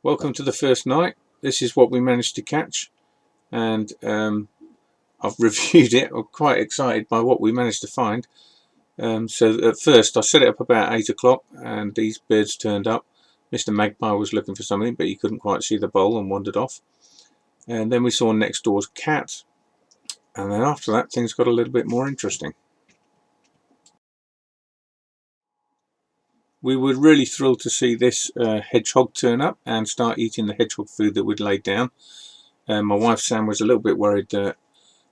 Welcome to the first night. This is what we managed to catch, and I've reviewed it. I'm quite excited by what we managed to find. So at first I set it up about 8 o'clock and these birds turned up. Mr. Magpie was looking for something, but he couldn't quite see the bowl and wandered off. And then we saw next door's cat, and then after that things got a little bit more interesting. We were really thrilled to see this hedgehog turn up and start eating the hedgehog food that we'd laid down. My wife Sam was a little bit worried that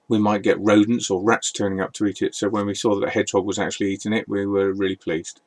we might get rodents or rats turning up to eat it, so when we saw that the hedgehog was actually eating it, we were really pleased.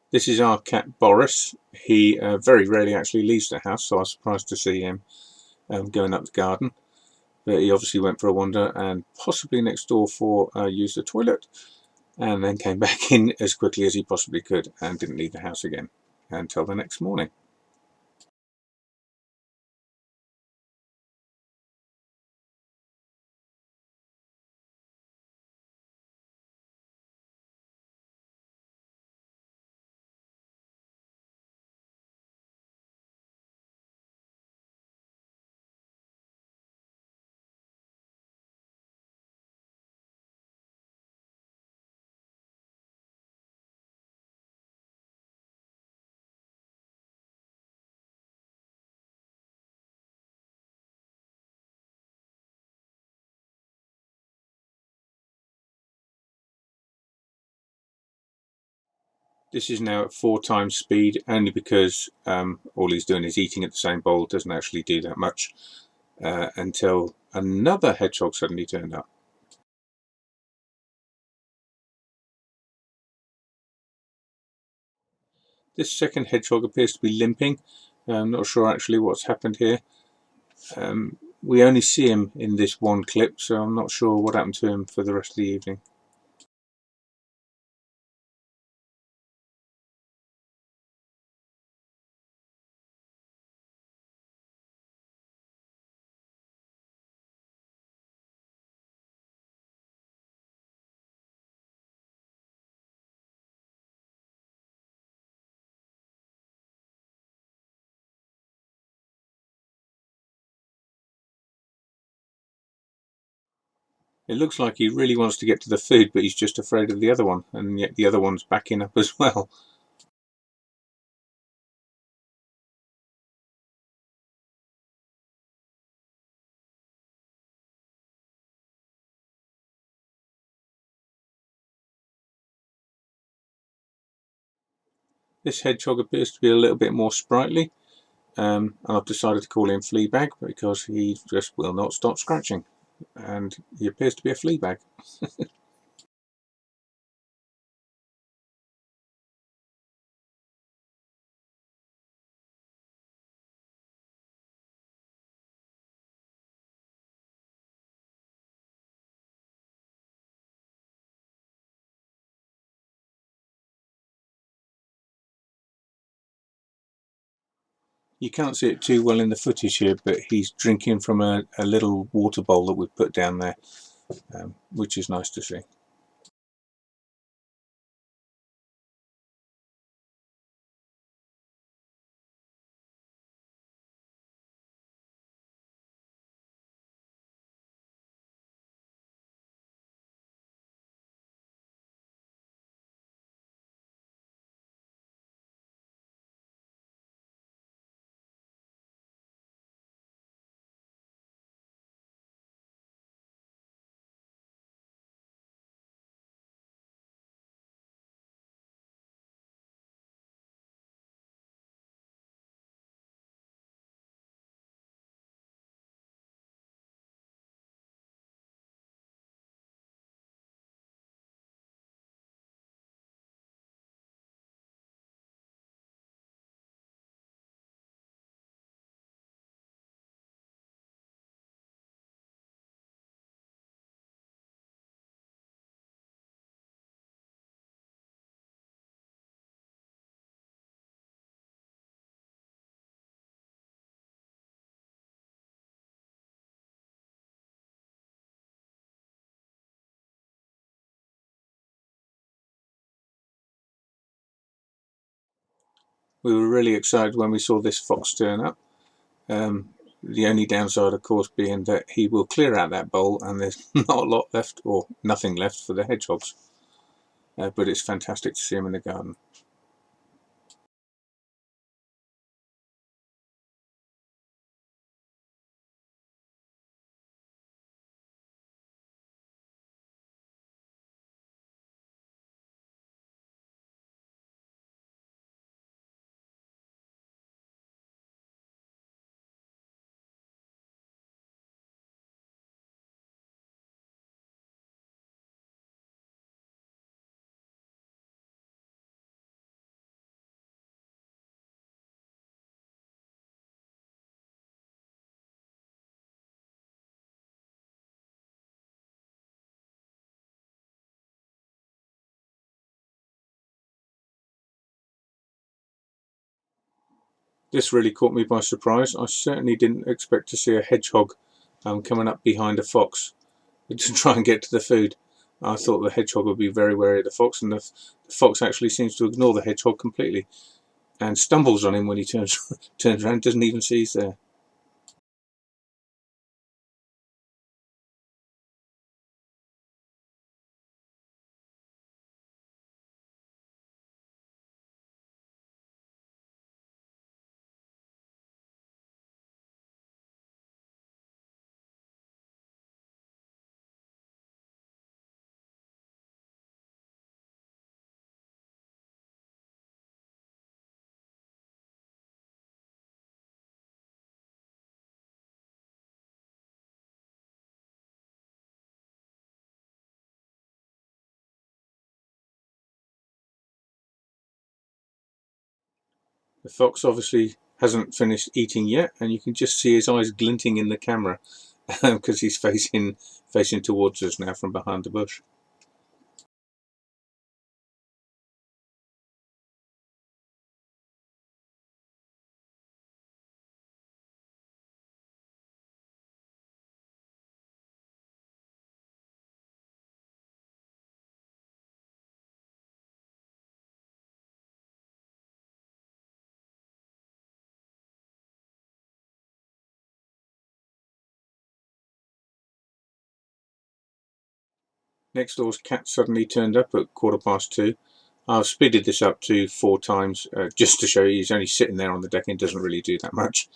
This is our cat Boris. He very rarely actually leaves the house, so I was surprised to see him going up the garden. But he obviously went for a wander and possibly next door for use the toilet, and then came back in as quickly as he possibly could and didn't leave the house again until the next morning. This is now at 4 times speed, only because all he's doing is eating at the same bowl. Doesn't actually do that much until another hedgehog suddenly turned up. This second hedgehog appears to be limping. I'm not sure actually what's happened here. We only see him in this one clip, so I'm not sure what happened to him for the rest of the evening. It looks like he really wants to get to the food, but he's just afraid of the other one, and yet the other one's backing up as well. This hedgehog appears to be a little bit more sprightly, and I've decided to call him Fleabag because he just will not stop scratching, and he appears to be a fleabag. You can't see it too well in the footage here, but he's drinking from a little water bowl that we've put down there, which is nice to see. we were really excited when we saw this fox turn up. The only downside, of course, being that he will clear out that bowl and there's not a lot left, or nothing left, for the hedgehogs. But it's fantastic to see him in the garden. This really caught me by surprise. I certainly didn't expect to see a hedgehog coming up behind a fox to try and get to the food. I thought the hedgehog would be very wary of the fox, and the fox actually seems to ignore the hedgehog completely and stumbles on him when he turns around, doesn't even see he's there. The fox obviously hasn't finished eating yet, and you can just see his eyes glinting in the camera because he's facing towards us now from behind the bush. Next door's cat suddenly turned up at 2:15. I've speeded this up to 4 times just to show you he's only sitting there on the deck and doesn't really do that much,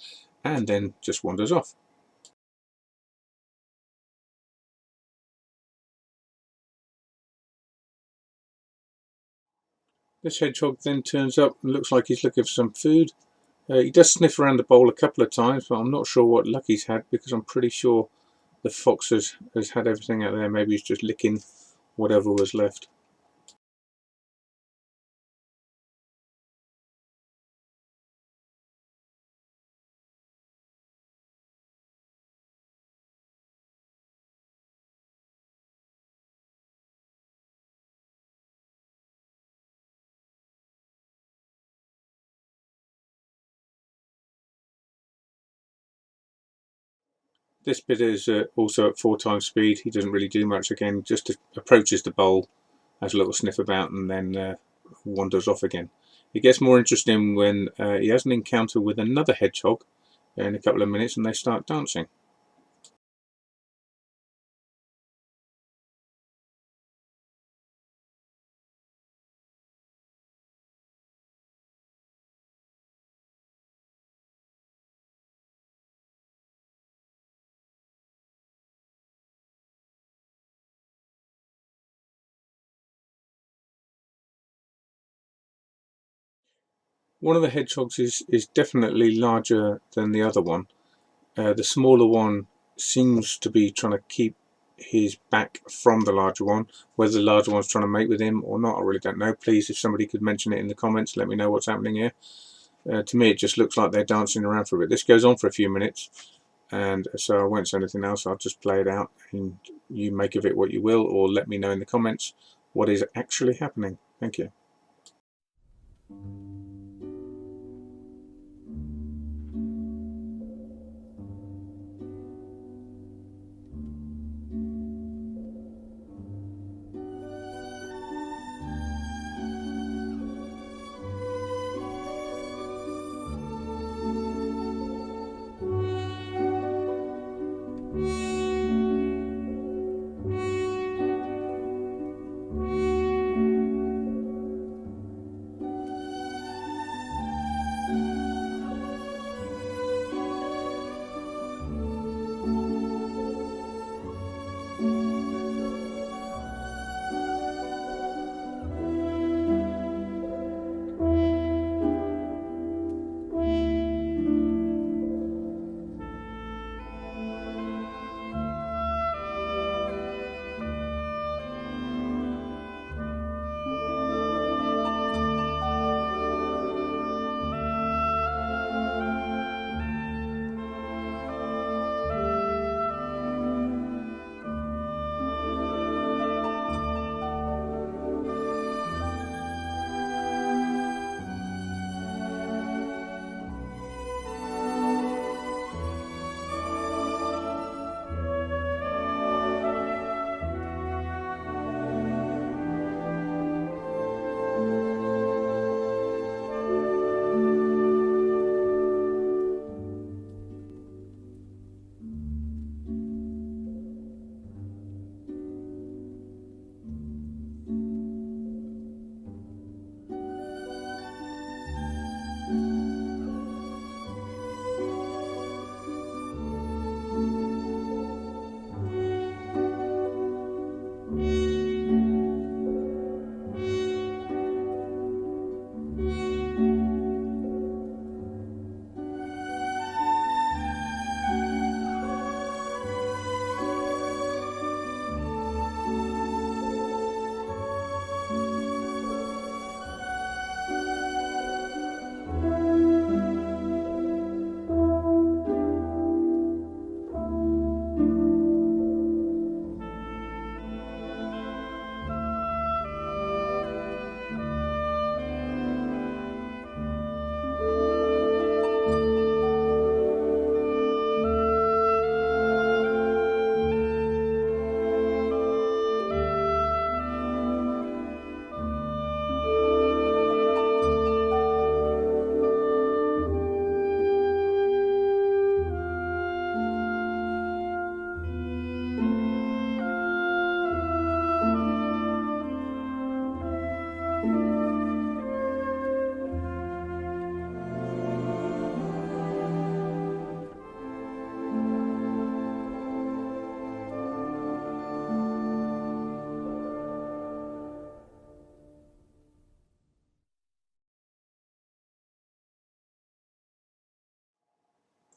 and then just wanders off. This hedgehog then turns up and looks like he's looking for some food. He does sniff around the bowl a couple of times, but I'm not sure what luck he's had, because I'm pretty sure the fox has had everything out there. Maybe he's just licking whatever was left. This bit is also at 4 times speed. He doesn't really do much again, just approaches the bowl, has a little sniff about, and then wanders off again. It gets more interesting when he has an encounter with another hedgehog in a couple of minutes and they start dancing. One of the hedgehogs is definitely larger than the other one. The smaller one seems to be trying to keep his back from the larger one. Whether the larger one's trying to mate with him or not, I really don't know. Please, if somebody could mention it in the comments, let me know what's happening here. To me, it just looks like they're dancing around for a bit. This goes on for a few minutes, and so I won't say anything else. I'll just play it out, and you make of it what you will, or let me know in the comments what is actually happening. Thank you.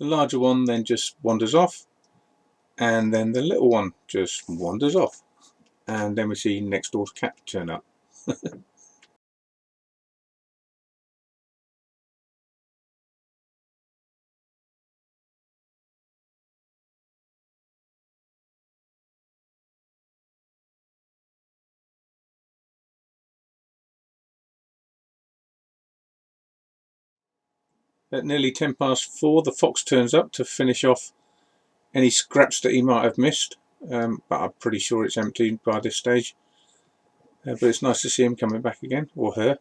The larger one then just wanders off, and then the little one just wanders off, and then we see next door's cat turn up. At nearly 4:10, the fox turns up to finish off any scraps that he might have missed, but I'm pretty sure it's empty by this stage. But it's nice to see him coming back again, or her.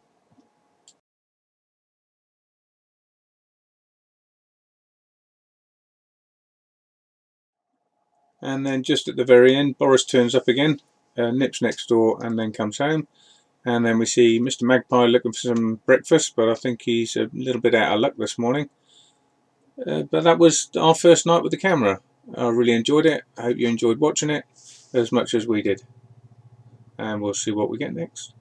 And then just at the very end, Boris turns up again, nips next door, and then comes home. And then we see Mr. Magpie looking for some breakfast, but I think he's a little bit out of luck this morning. But that was our first night with the camera. I really enjoyed it. I hope you enjoyed watching it as much as we did. And we'll see what we get next.